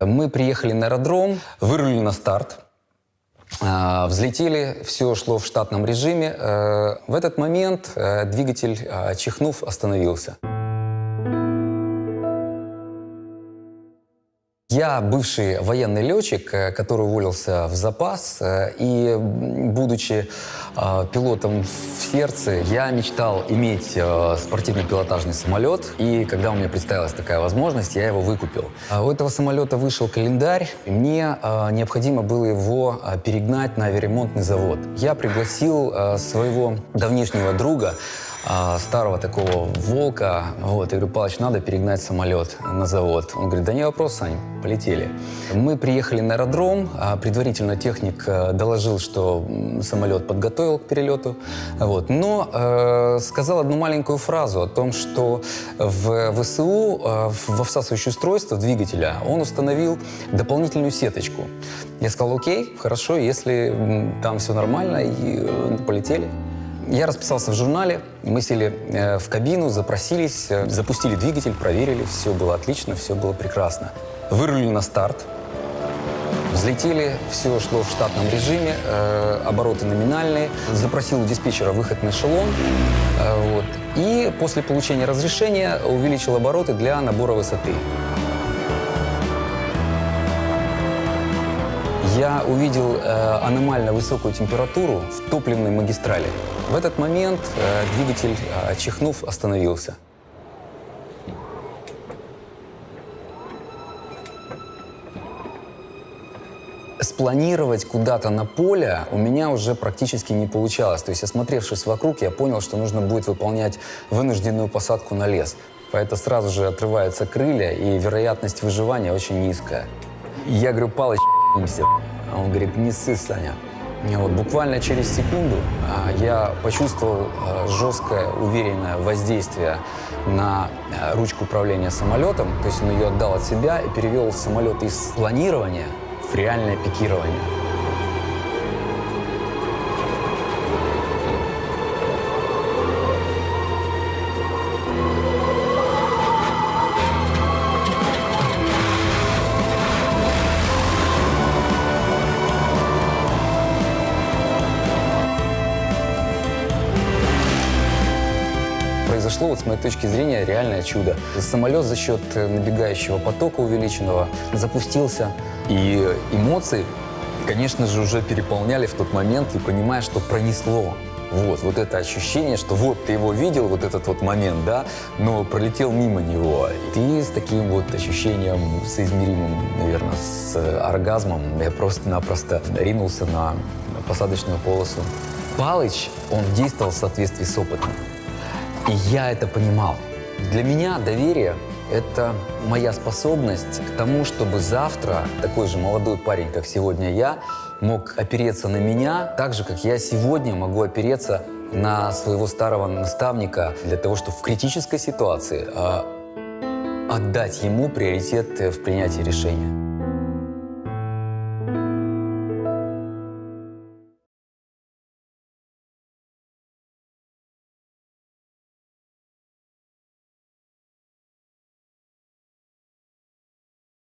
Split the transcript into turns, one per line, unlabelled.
Мы приехали на аэродром, вырулили на старт, взлетели, все шло в штатном режиме. В этот момент двигатель, чихнув, остановился. Я бывший военный летчик, который уволился в запас, и, будучи пилотом в сердце, я мечтал иметь спортивно-пилотажный самолет, и когда у меня представилась такая возможность, я его выкупил. У этого самолета вышел календарь, и мне необходимо было его перегнать на авиаремонтный завод. Я пригласил своего давнишнего друга, старого такого волка. Вот, я говорю: Палыч, надо перегнать самолет на завод. Он говорит: да не вопрос, Сань, полетели. Мы приехали на аэродром, предварительно техник доложил, что самолет подготовил к перелету. Вот. Но сказал одну маленькую фразу о том, что в ВСУ, в всасывающее устройство двигателя, он установил дополнительную сеточку. Я сказал: окей, хорошо, если там все нормально, и полетели. Я расписался в журнале, мы сели в кабину, запросились, запустили двигатель, проверили, все было отлично, все было прекрасно. Вырулили на старт, взлетели, все шло в штатном режиме, обороты номинальные. Запросил у диспетчера выход на эшелон, вот, и после получения разрешения увеличил обороты для набора высоты. Я увидел аномально высокую температуру в топливной магистрали. В этот момент двигатель, чихнув, остановился. Спланировать куда-то на поле у меня уже практически не получалось. То есть, осмотревшись вокруг, я понял, что нужно будет выполнять вынужденную посадку на лес. Поэтому сразу же отрываются крылья, и вероятность выживания очень низкая. Я говорю: Палыч, а он говорит: не ссы, Саня. И вот буквально через секунду я почувствовал жесткое, уверенное воздействие на ручку управления самолетом. То есть он ее отдал от себя и перевел самолет из планирования в реальное пикирование. Произошло, вот с моей точки зрения, реальное чудо. Самолет за счет набегающего потока увеличенного запустился. И эмоции, конечно же, уже переполняли в тот момент, и понимая, что пронесло. Вот это ощущение, что вот ты его видел, вот этот вот момент, да, но пролетел мимо него. И ты с таким вот ощущением, соизмеримым, наверное, с оргазмом, я просто-напросто ринулся на посадочную полосу. Палыч, он действовал в соответствии с опытом. И я это понимал. Для меня доверие – это моя способность к тому, чтобы завтра такой же молодой парень, как сегодня я, мог опереться на меня так же, как я сегодня могу опереться на своего старого наставника для того, чтобы в критической ситуации отдать ему приоритет в принятии решения.